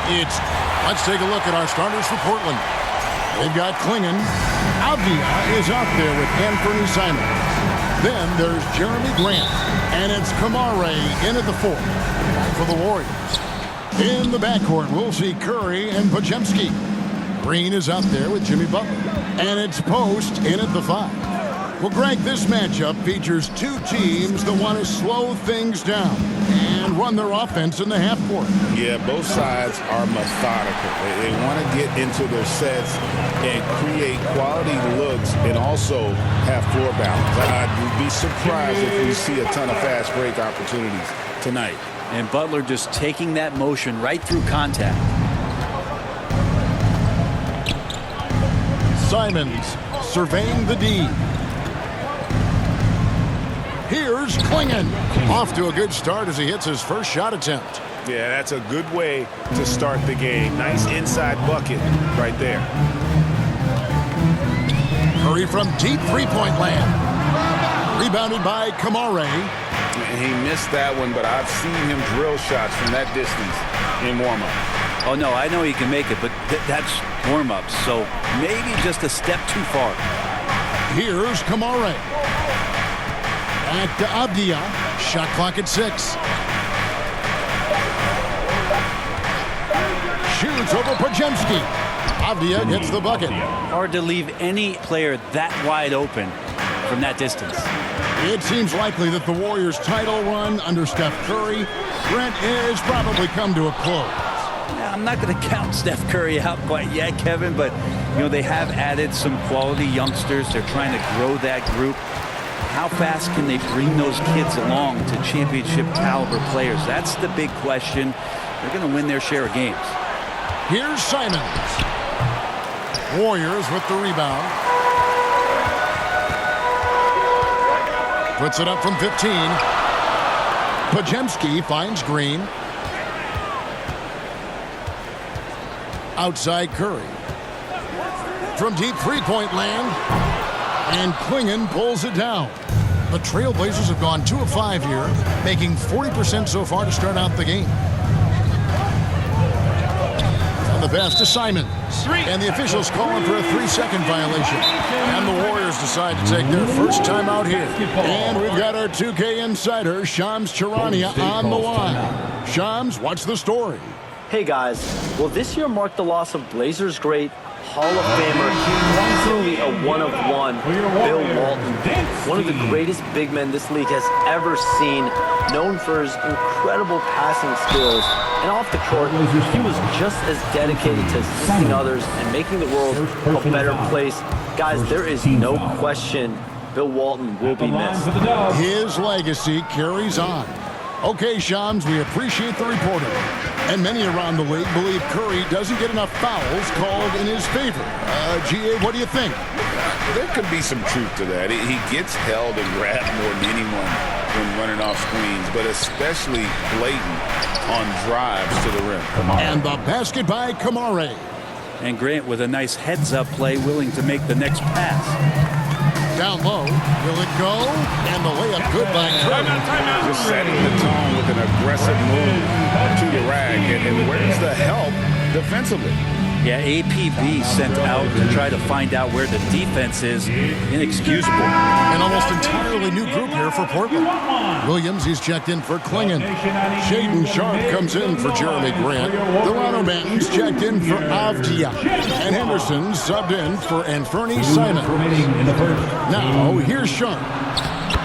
Let's take a look at our starters for Portland. They've got Klingon. Avdia is out there with Anthony Simon. Then there's Jeremy Grant. And it's Kamare in at the fourth for the Warriors. In the backcourt, we'll see Curry and Podziemski. Green is out there with Jimmy Butler. And it's Post in at the five. Well, Greg, this matchup features two teams that want to slow things down and run their offense in the half court. Yeah, both sides are methodical. They want to get into their sets and create quality looks and also have floor balance. I'd be surprised if we see a ton of fast break opportunities tonight. And Butler just taking that motion right through contact. Simons surveying the D. Here's Klingon. Off to a good start as he hits his first shot attempt. Yeah, that's a good way to start the game. Nice inside bucket right there. Curry from deep three-point land. Rebounded by Kamare. He missed that one, but I've seen him drill shots from that distance in warm-up. Oh, no, I know he can make it, but that's warm-up, so maybe just a step too far. Here's Kamare. Back to Avdia. Shot clock at 6. Shoots over Podziemski. Avdia gets the bucket. Hard to leave any player that wide open from that distance. It seems likely that the Warriors' title run under Steph Curry, Brent, is probably come to a close. Now, I'm not going to count Steph Curry out quite yet, Kevin, but they have added some quality youngsters. They're trying to grow that group. How fast can they bring those kids along to championship caliber players? That's the big question. They're going to win their share of games. Here's Simons. Warriors with the rebound. Puts it up from 15. Podziemski finds Green. Outside Curry. From deep three-point land. And Klingon pulls it down. The Trailblazers have gone 2 of 5 here, making 40% so far to start out the game. On the pass to Simons. And the officials calling for a 3-second violation. And the Warriors decide to take their first time out here. And we've got our 2K insider, Shams Charania, on the line. Shams, what's the story? Hey guys, well this year marked the loss of Blazers great Hall of Famer, truly a one-of-one, Bill Walton. One of the greatest big men this league has ever seen, known for his incredible passing skills. And off the court, he was just as dedicated to assisting others and making the world a better place. Guys, there is no question Bill Walton will be missed. His legacy carries on. Okay, Shams, we appreciate the reporting. And many around the league believe Curry doesn't get enough fouls called in his favor. G.A., what do you think? There could be some truth to that. He gets held and grabbed more than anyone when running off screens, but especially blatant on drives to the rim. And the basket by Kamare. And Grant with a nice heads-up play, willing to make the next pass. Down low, will it go? And the layup good by Curry. Just setting the tone with an aggressive move to the rack. And where's the help defensively? Yeah, APB sent out to try to find out where the defense is. Inexcusable. An almost entirely new group here for Portland. Williams, he's checked in for Klingon. Shaden Sharp comes in for Jeremy Grant. Delano Banton's checked in for Avdia. And Henderson subbed in for Anthony Simon. Now, here's Sharp.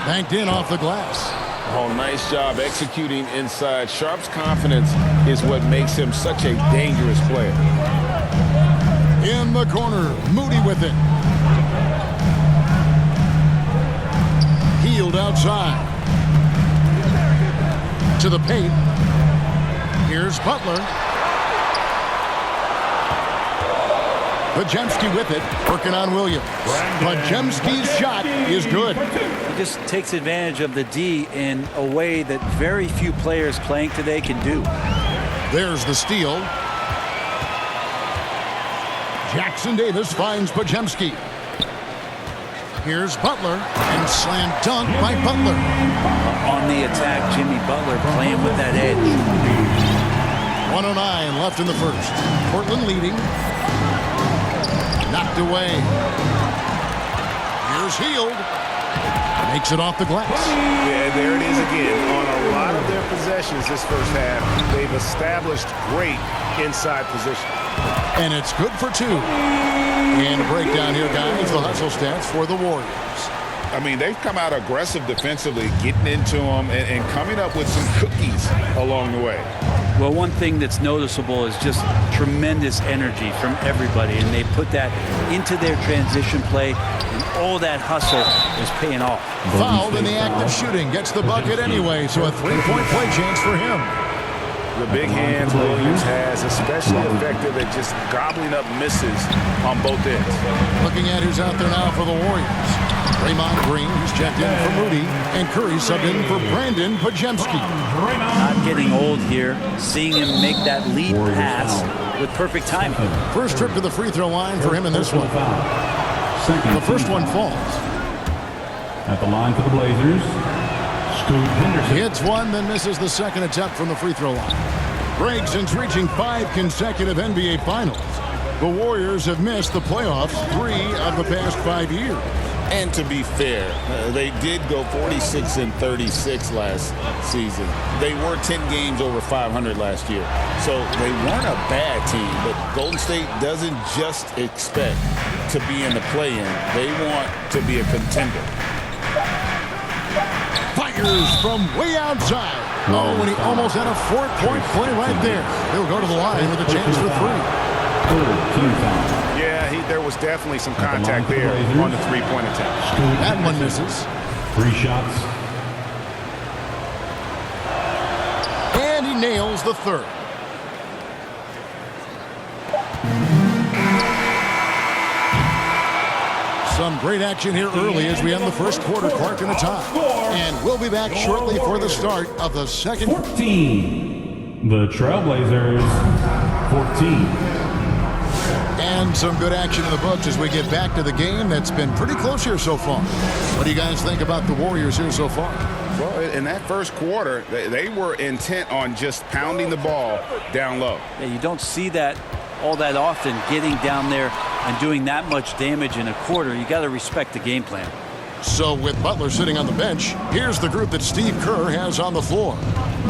Banked in off the glass. Oh, nice job executing inside. Sharp's confidence is what makes him such a dangerous player. In the corner, Moody with it. Healed outside. To the paint. Here's Butler. Podziemski with it, working on Williams. Podziemski's shot is good. He just takes advantage of the D in a way that very few players playing today can do. There's the steal. Jackson Davis finds Podziemski. Here's Butler, and slam dunk by Butler. On the attack, Jimmy Butler playing with that edge. 109 left in the first. Portland leading. Knocked away. Here's Hield. Makes it off the glass. Yeah, there it is again. On a lot of their possessions this first half, they've established great inside position. And it's good for 2. And a breakdown here, guys. The hustle stats for the Warriors. I mean, they've come out aggressive defensively, getting into them and coming up with some cookies along the way. Well, one thing that's noticeable is just tremendous energy from everybody, and they put that into their transition play, and all that hustle is paying off. Fouled in the act of shooting. Gets the bucket anyway, so a 3-point play chance for him. The big hands Williams has, especially effective at just gobbling up misses on both ends. Looking at who's out there now for the Warriors. Draymond Green, who's checked in for Moody, and Curry subbed in for Brandon Podziemski. Not getting old here, seeing him make that lead pass with perfect timing. First trip to the free throw line for him in this one. The first one falls. At the line for the Blazers, Scoot Henderson. Hits one, then misses the second attempt from the free throw line. Greg, since reaching 5 consecutive NBA Finals, the Warriors have missed the playoffs 3 of the past 5 years. And to be fair, they did go 46-36 last season. They were 10 games over 500 last year. So they weren't a bad team, but Golden State doesn't just expect to be in the play-in. They want to be a contender. Fires from way outside. Oh, and he almost had a 4-point play right there. He'll go to the line with a chance for 3. There was definitely some contact there on the three-point attempt. That one misses. 3 shots. And he nails the third. Some great action here early as we end the first quarter. Clark in a tie. And we'll be back shortly for the start of the second. 14. The Trailblazers, 14. And some good action in the books as we get back to the game that's been pretty close here so far. What do you guys think about the Warriors here so far? Well, in that first quarter, they were intent on just pounding the ball down low. Yeah, you don't see that all that often, getting down there and doing that much damage in a quarter. You got to respect the game plan. So with Butler sitting on the bench, here's the group that Steve Kerr has on the floor.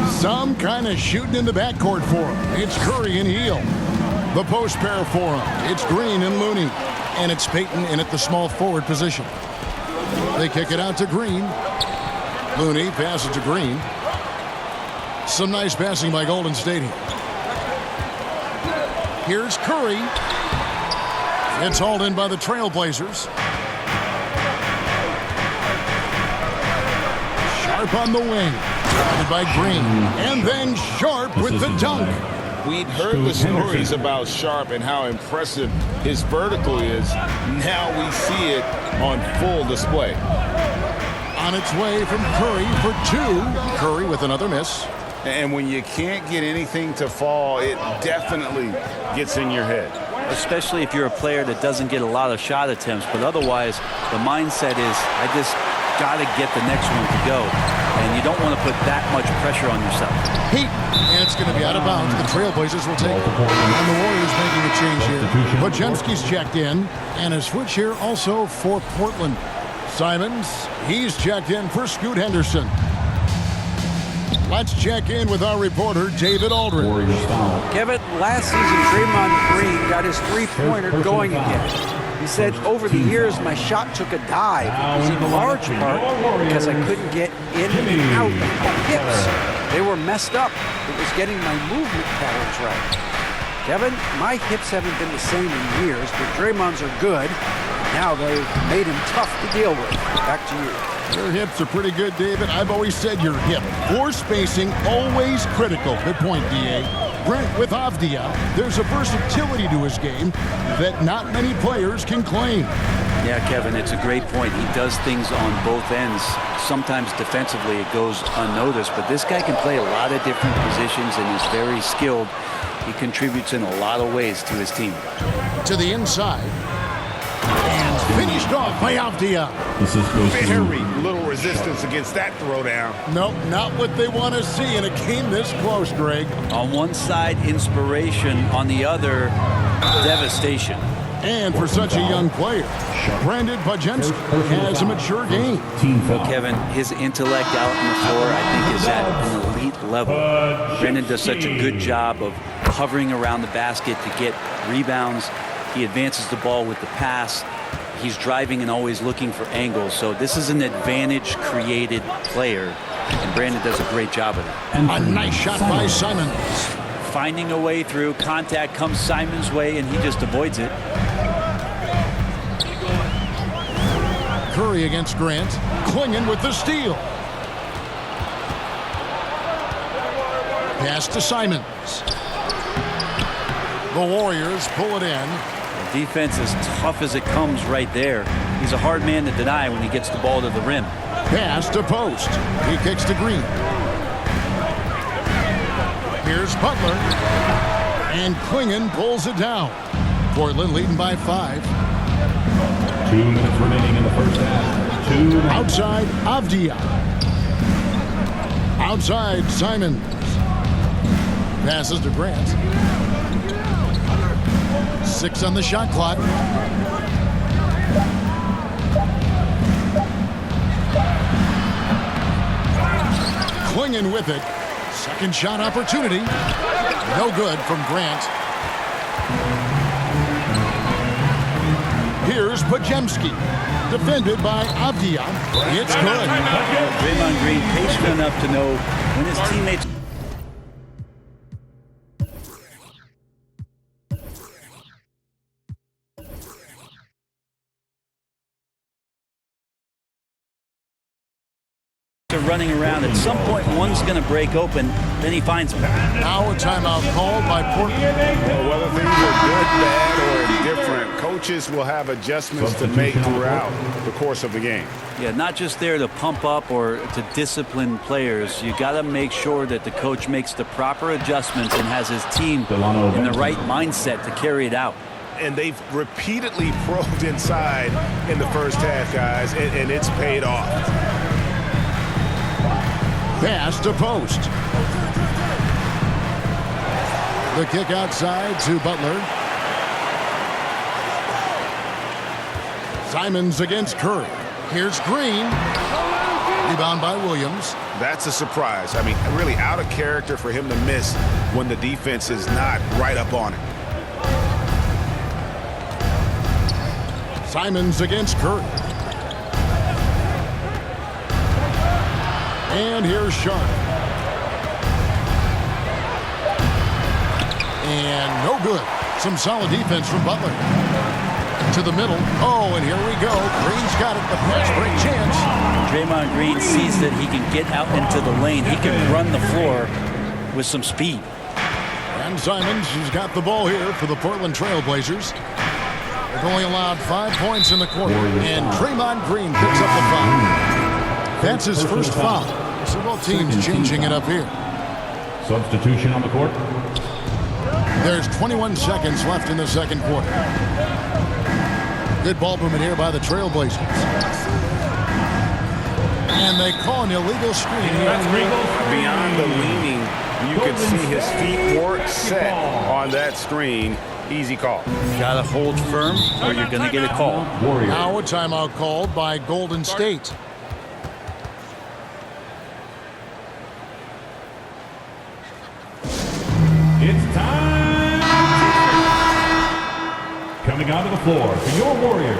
Some kind of shooting in the backcourt for him. It's Curry and Hield. The post pair for him. It's Green and Looney. And it's Payton in at the small forward position. They kick it out to Green. Looney passes to Green. Some nice passing by Golden State here. Here's Curry. It's hauled in by the Trailblazers. Sharp on the wing. Guarded by Green. And then Sharp with the dunk. We'd heard the stories about Sharp and how impressive his vertical is. Now we see it on full display. On its way from Curry for 2. Curry with another miss. And when you can't get anything to fall, it definitely gets in your head. Especially if you're a player that doesn't get a lot of shot attempts. But otherwise, the mindset is, I just got to get the next one to go. And you don't want to put that much pressure on yourself. Heat. And it's going to be out of bounds. The Trailblazers will take it. And the Warriors making a change here. Podziemski's checked in. And a switch here also for Portland. Simons, he's checked in for Scoot Henderson. Let's check in with our reporter, David Aldridge. Kevin, last season, Draymond Green got his three-pointer going again. He said, over the years, my shot took a dive. It was in large part because I couldn't get in and out of my hips. They were messed up. It was getting my movement patterns right. Kevin, my hips haven't been the same in years, but Draymond's are good. Now they've made him tough to deal with. Back to you. Your hips are pretty good, David. I've always said your hip. Floor spacing, always critical. Good point, D.A. Brent, with Avdia, there's a versatility to his game that not many players can claim. Yeah, Kevin, it's a great point. He does things on both ends. Sometimes defensively it goes unnoticed, but this guy can play a lot of different positions and is very skilled. He contributes in a lot of ways to his team. To the inside. And Finished off by Avdia. Assist goes to Very little resistance against that throwdown. Nope, not what they want to see in a game this close, Greg. On one side, inspiration. On the other, devastation. And for such a young player, Brandon Bajemski has a mature game. team foul. Kevin, his intellect out on the floor, I think, is at an elite level. Brandon does such a good job of hovering around the basket to get rebounds. He advances the ball with the pass. He's driving and always looking for angles. So this is an advantage-created player, and Brandon does a great job of it. A nice shot by Simons. Finding a way through. Contact comes Simon's way, and he just avoids it. Curry against Grant. Clingan with the steal. Pass to Simons. The Warriors pull it in. The defense is tough as it comes right there. He's a hard man to deny when he gets the ball to the rim. Pass to Post. He kicks to Green. Here's Butler. And Clingan pulls it down. Portland leading by 5. 2 minutes remaining in the first half. 2 minutes. Outside, Avdia. Outside, Simons. Passes to Grant. 6 on the shot clock. Clingan with it. Second shot opportunity. No good from Grant. Here's Bajemski. Defended by Avdia. It's good. Draymond Green patient enough to know when his teammates are running around. At some point, one's going to break open. Then he finds him. Now a timeout called by Portland. Well, whether things are good, bad, or indifferent, coaches will have adjustments to make throughout the course of the game. Yeah, not just there to pump up or to discipline players. You got to make sure that the coach makes the proper adjustments and has his team in the right mindset to carry it out. And they've repeatedly probed inside in the first half, guys, and it's paid off. Pass to Post. The kick outside to Butler. Simons against Curry. Here's Green. Rebound by Williams. That's a surprise. I mean, really out of character for him to miss when the defense is not right up on it. Simons against Curry. And here's Sharp. And no good. Some solid defense from Butler. To the middle. Oh, and here we go. Green's got it. The fast break chance. Draymond Green sees that he can get out into the lane. He can run the floor with some speed. And Simons, who's got the ball here for the Portland Trail Blazers. They've only allowed 5 points in the quarter. And Draymond Green picks up the foul. That's his first foul. So both teams changing it up here. Substitution on the court. There's 21 seconds left in the second quarter. Good ball movement here by the Trailblazers. And they call an illegal screen here. Beyond the leaning, you could see his feet weren't set on that screen. Easy call. Got to hold firm or you're going to get a call. Warriors. Now a timeout called by Golden State. It's time. Coming onto the floor for your Warriors,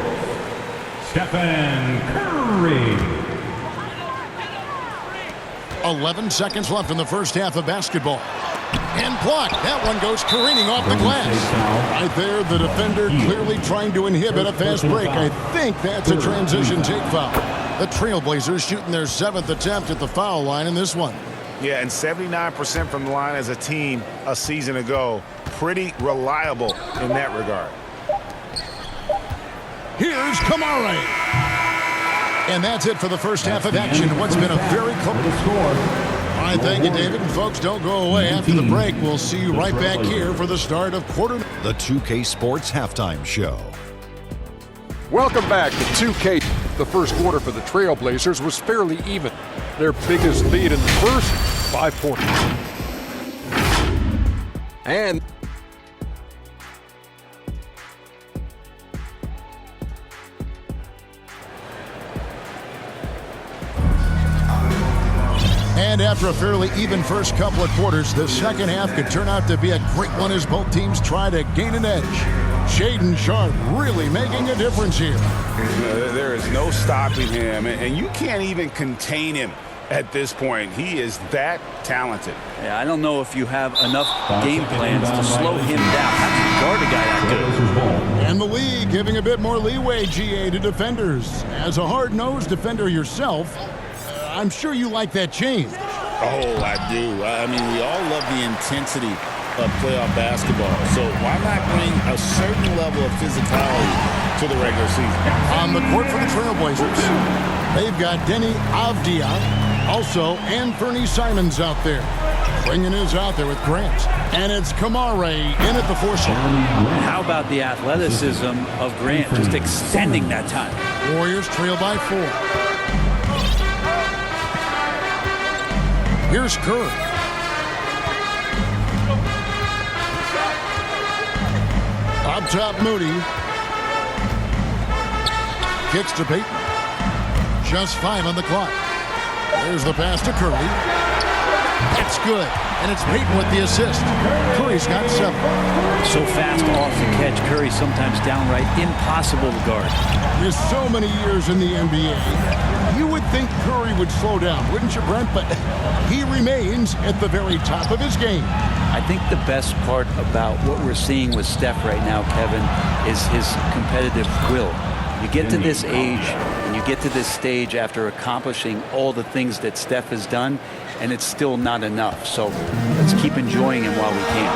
Stephen Curry. 11 seconds left in the first half of basketball. And blocked. That one goes careening off the glass. Right there, the defender clearly trying to inhibit a fast break. I think that's a transition take foul. The Trailblazers shooting their 7th attempt at the foul line in this one. Yeah, and 79% from the line as a team a season ago. Pretty reliable in that regard. Here's Kamara. And that's it for the first half of action. What's been a very close score. All right, thank you, David. And folks, don't go away. After the break, we'll see you right back here for the start of quarter. The 2K Sports Halftime Show. Welcome back to 2K. The first quarter for the Trailblazers was fairly even. Their biggest lead in the first, 5 points. And And after a fairly even first couple of quarters, the second half could turn out to be a great one as both teams try to gain an edge. Shaedon Sharpe really making a difference here. There is no stopping him, and you can't even contain him at this point. He is that talented. Yeah, I don't know if you have enough game plans to slow him down. How do you guard a guy that good? And the league giving a bit more leeway, GA, to defenders. As a hard-nosed defender yourself, I'm sure you like that change. Oh, I do. I mean, we all love the intensity of playoff basketball. So why not bring a certain level of physicality to the regular season? On the court for the Trailblazers, they've got Deni Avdija, also Anthony Simons out there. Bringing is out there with Grant. And it's Kamare in at the 4 slot. How about the athleticism of Grant just extending that time? Warriors trail by 4. Here's Curry. Up top, Moody. Kicks to Payton. Just 5 on the clock. There's the pass to Curry. That's good. And it's Payton with the assist. Curry's got 7. So fast off the catch. Curry sometimes downright impossible to guard. There's so many years in the NBA. You would think Curry would slow down, wouldn't you, Brent? But he remains at the very top of his game. I think the best part about what we're seeing with Steph right now, Kevin, is his competitive will. You get to this age and you get to this stage after accomplishing all the things that Steph has done, and it's still not enough. So let's keep enjoying him while we can.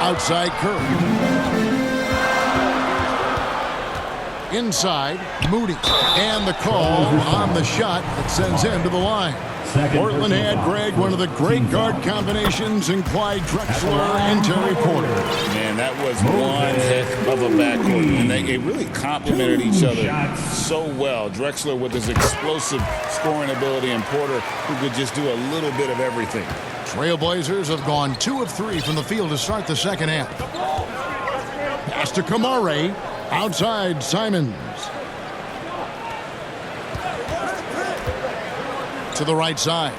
Outside Curry. Inside, Moody. And the call on the shot that sends him to the line. Portland had, Greg, one of the great guard combinations in Clyde Drexler and Terry Porter. Man, that was one heck of a backcourt. And they really complemented each other so well. Drexler with his explosive scoring ability and Porter who could just do a little bit of everything. Trailblazers have gone 2 of 3 from the field to start the second half. Pass to Kamare. Outside, Simons. To the right side.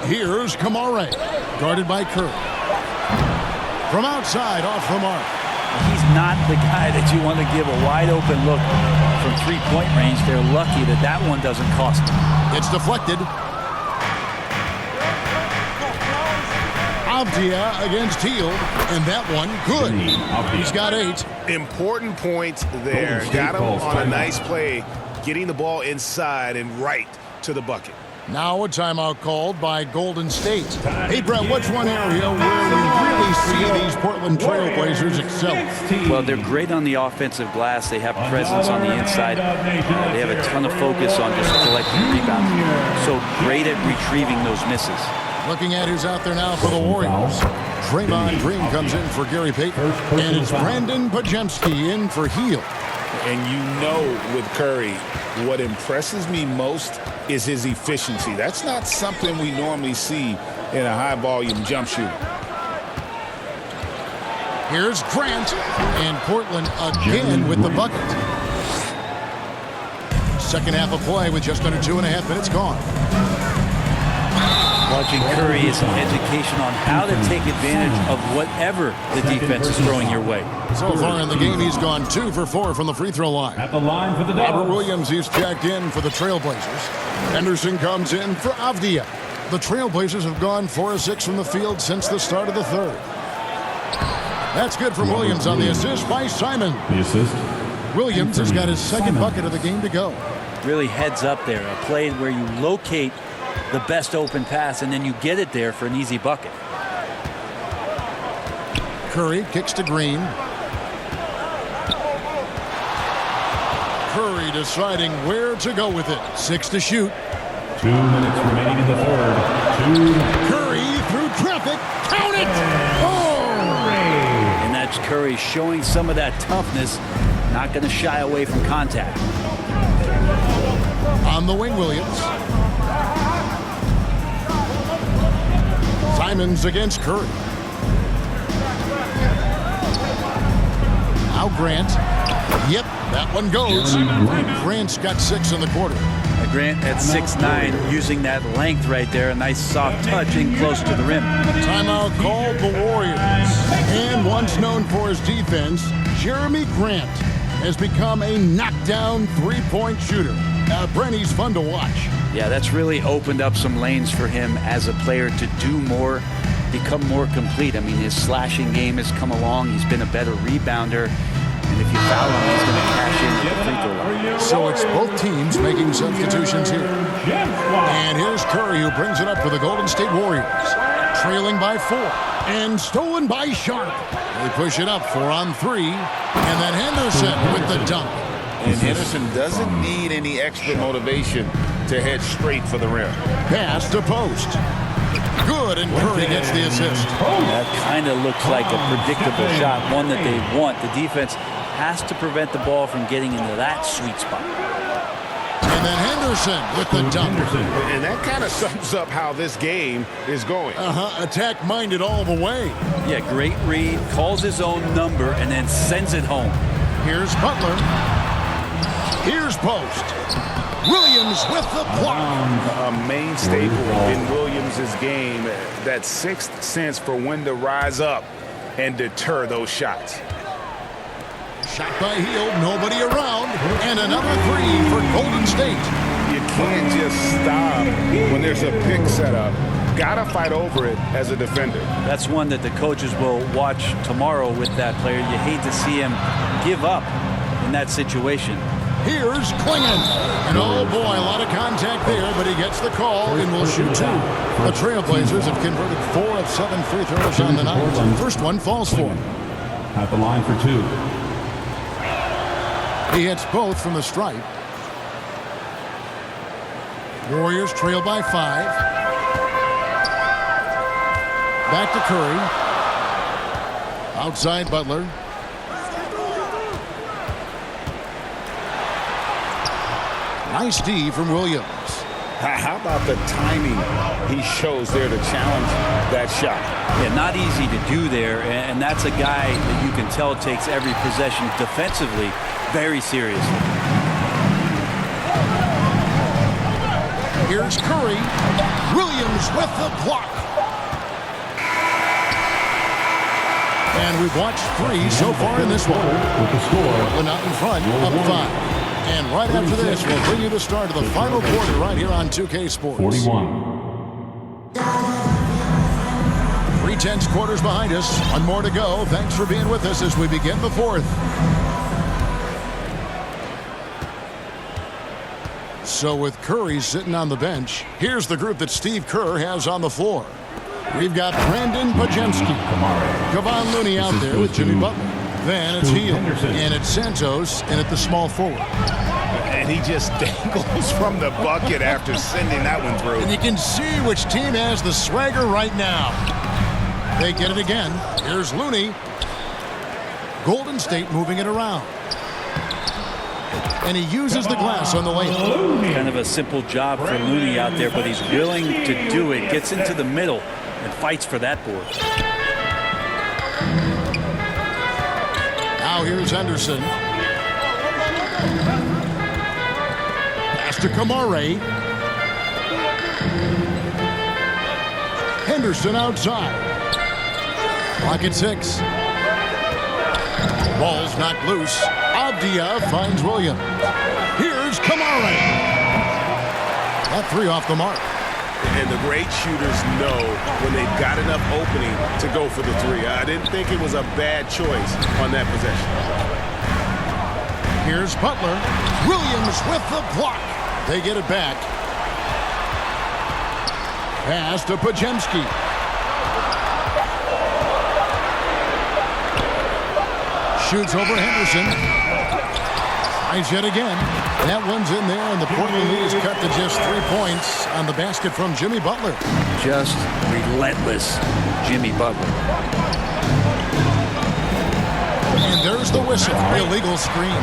Here's Kamare. Guarded by Curry. From outside, off the mark. He's not the guy that you want to give a wide open look from 3-point range. They're lucky that that one doesn't cost them. It's deflected. Avdija against Hield, and that one good. He's got 8. Important point there. Got him on a nice play, getting the ball inside and right to the bucket. Now a timeout called by Golden State. Hey, Brett, what's one area where we really see these Portland Trailblazers excel? Well, they're great on the offensive glass. They have presence on the inside. They have a ton of focus on just collecting rebounds. So great at retrieving those misses. Looking at who's out there now for the Warriors. Draymond Green comes in for Gary Payton. And it's Brandon Podziemski in for Hield. And you know with Curry, what impresses me most is his efficiency. That's not something we normally see in a high-volume jump shooter. Here's Grant. And Portland again with the bucket. Second half of play with just under 2.5 minutes gone. Watching Curry is an education on how to take advantage of whatever the defense is throwing your way. So far in the game, he's gone 2 for 4 from the free throw line. At the line for the Robert Dogs. Williams, he's checked in for the Trailblazers. Henderson comes in for Avdija. The Trailblazers have gone 4 of 6 from the field since the start of the third. That's good from Williams on the assist by Simon. The assist. Williams has got his second bucket of the game to go. Really heads up there. A play where you locate the best open pass and then you get it there for an easy bucket. Curry kicks to Green. Curry deciding where to go with it. 6 to shoot. 2 minutes remaining in the third. Curry through traffic. Count it! Curry showing some of that toughness, not going to shy away from contact. On the wing, Williams. Simons against Curry. Now Grant. Yep, that one goes. Grant's got 6 in the quarter. Grant at 6'9", using that length right there. A nice soft touch in close to the rim. Timeout called the Warriors. And once known for his defense, Jeremy Grant has become a knockdown three-point shooter. Brent, he's fun to watch. Yeah, that's really opened up some lanes for him as a player to do more, become more complete. I mean, his slashing game has come along. He's been a better rebounder. And if you foul him, he's going to cash in at the free throw line. So it's both teams making substitutions here. And here's Curry, who brings it up for the Golden State Warriors. Trailing by 4. And stolen by Sharp. They push it up 4 on 3. And then Henderson with the dunk. And Henderson doesn't need any extra motivation to head straight for the rim. Pass to post. Good, and Curry gets the assist. That kind of looks like a predictable shot, one that they want. The defense has to prevent the ball from getting into that sweet spot. And then Henderson with the dunk. And that kind of sums up how this game is going. Attack-minded all the way. Yeah, great read, calls his own number, and then sends it home. Here's Butler. Here's post. Williams with the block. A main staple in Williams' game, that sixth sense for when to rise up and deter those shots. Shot by Hield, nobody around, and another 3 for Golden State. You can't just stop when there's a pick set up. Gotta fight over it as a defender. That's one that the coaches will watch tomorrow with that player. You hate to see him give up in that situation. Here's Klingon. And oh boy, a lot of contact there, but he gets the call and will shoot 2. The Trailblazers have converted 4 of 7 free throws on the night. First one falls for him. At the line for 2. He hits both from the stripe. Warriors trail by 5. Back to Curry. Outside Butler. Nice D from Williams. How about the timing he shows there to challenge that shot? Yeah, not easy to do there, and that's a guy that you can tell takes every possession defensively very seriously. Here's Curry. Williams with the block. And we've watched 3 so far in this one. With the score. Portland out in front, up 5. And right after this, we'll bring you the start of the final quarter right here on 2K Sports. 41. 3/10 quarters behind us. One more to go. Thanks for being with us as we begin the 4th. So with Curry sitting on the bench, here's the group that Steve Kerr has on the floor. We've got Brandon Podziemski, Kevon Looney out there with Jimmy Butler. Then it's Hield, and it's Santos, and at the small forward. And he just dangles from the bucket after sending that one through. And you can see which team has the swagger right now. They get it again. Here's Looney. Golden State moving it around. And he uses the glass on the layup. Kind of a simple job for Looney out there, but he's willing to do it. Gets into the middle and fights for that board. Now here's Henderson. Pass to Kamare. Henderson outside. Clock at 6. Ball's knocked loose. Avdia finds Williams. Here's Kamare. That 3 off the mark. And the great shooters know when they've got enough opening to go for the 3. I didn't think it was a bad choice on that possession. Here's Butler. Williams with the block. They get it back. Pass to Podziemski. Shoots over Henderson. Tries yet again. That one's in there, and the Portland lead is cut to just 3 points on the basket from Jimmy Butler. Just relentless Jimmy Butler. the whistle. Illegal screen.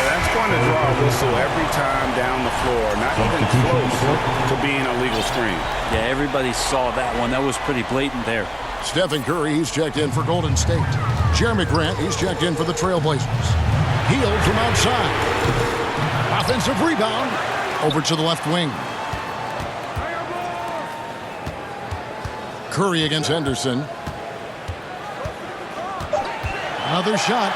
That's going to draw a whistle every time down the floor. Not even close to being a legal screen. Yeah, everybody saw that one. That was pretty blatant there. Stephen Curry, he's checked in for Golden State. Jeremy Grant, he's checked in for the Trailblazers. Hield from outside. Offensive rebound. Over to the left wing. Curry against Henderson. Another shot.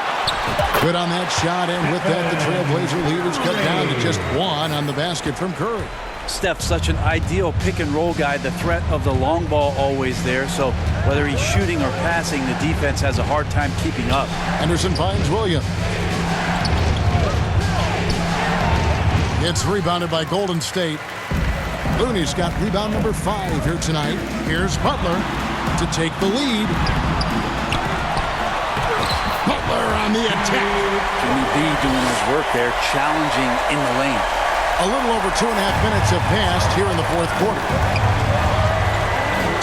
Good on that shot, and with that, the Trailblazer lead is cut down to just one on the basket from Curry. Steph's such an ideal pick-and-roll guy. The threat of the long ball always there, so whether he's shooting or passing, the defense has a hard time keeping up. Henderson finds Williams. It's rebounded by Golden State. Looney's got rebound number 5 here tonight. Here's Butler to take the lead. Butler on the attack. Jimmy B doing his work there, challenging in the lane. A little over 2.5 minutes have passed here in the fourth quarter.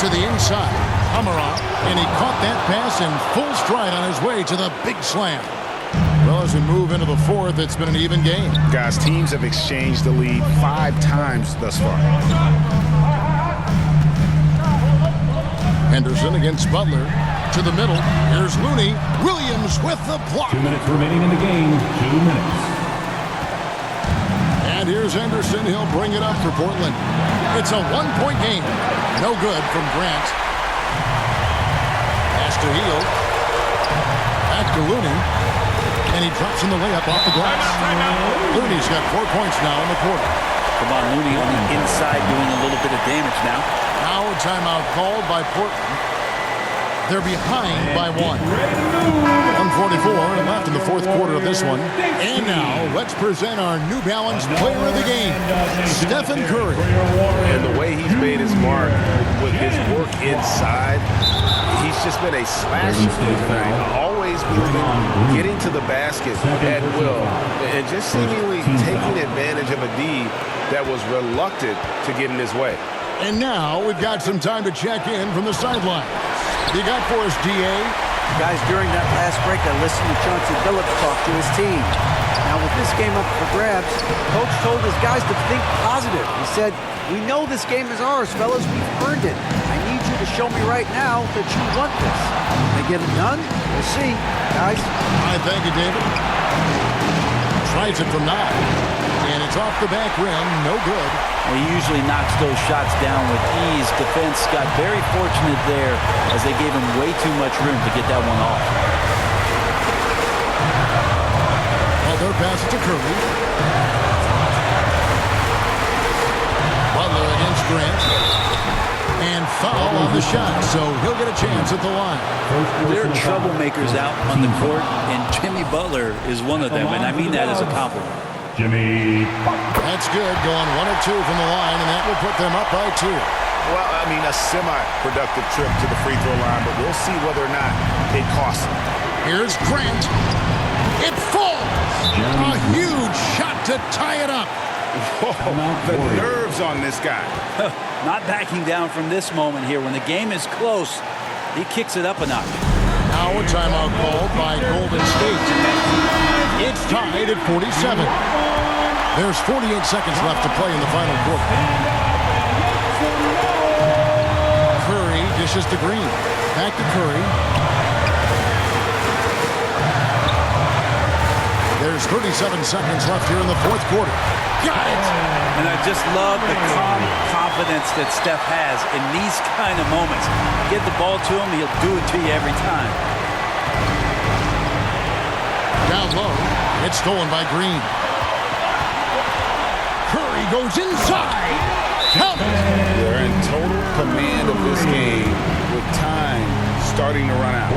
To the inside, Amarov, and he caught that pass in full stride on his way to the big slam. Well, as we move into the fourth, it's been an even game. Guys, teams have exchanged the lead 5 times thus far. Henderson against Butler. To the middle. Here's Looney. Williams with the block. 2 minutes remaining in the game. 2 minutes. And here's Henderson. He'll bring it up for Portland. It's a 1-point game. No good from Grant. Pass to Hield. Back to Looney. And he drops in the layup off the glass. Looney's got 4 points now in the quarter. Come on, Looney on the inside doing a little bit of damage now. Now a timeout called by Portland. They're behind by 1. 1:44 left in the fourth quarter of this one. And now let's present our New Balance player of the game, Stephen Curry. And the way he's made his mark with his work inside, he's just been a slash shooter tonight. Always getting to the basket at will and just seemingly taking advantage of a D that was reluctant to get in his way. And now we've got some time to check in from the sideline. You got for us, DA? Guys, during that last break, I listened to Chauncey Billups talk to his team. Now, with this game up for grabs, Coach told his guys to think positive. He said, "We know this game is ours, fellas. We've earned it. I need you to show me right now that you want this." When they get it done, we'll see. Guys? All right, thank you, David. Tries it from 9. And it's off the back rim. No good. Well, he usually knocks those shots down with ease. Defense got very fortunate there as they gave him way too much room to get that one off. Well, they're passing to Curry. Butler against Grant. And foul on the shot, so he'll get a chance at the line. There are troublemakers out on the court, and Jimmy Butler is one of them, and I mean that as a compliment. Jimmy. That's good, going 1 of 2 from the line, and that will put them up by 2. Well, I mean, a semi-productive trip to the free throw line, but we'll see whether or not it costs him. Here's Grant. It falls. A huge shot to tie it up. Whoa, the nerves on this guy. Not backing down from this moment here. When the game is close, he kicks it up a notch. Now a timeout called by Golden State. It's tied at 47. There's 48 seconds left to play in the final quarter. Curry dishes to Green. Back to Curry. There's 37 seconds left here in the fourth quarter. Got it! And I just love the calm confidence that Steph has in these kind of moments. Get the ball to him, he'll do it to you every time. Down low. It's stolen by Green. Curry goes inside. Count it! They're in total command of this game with time starting to run out.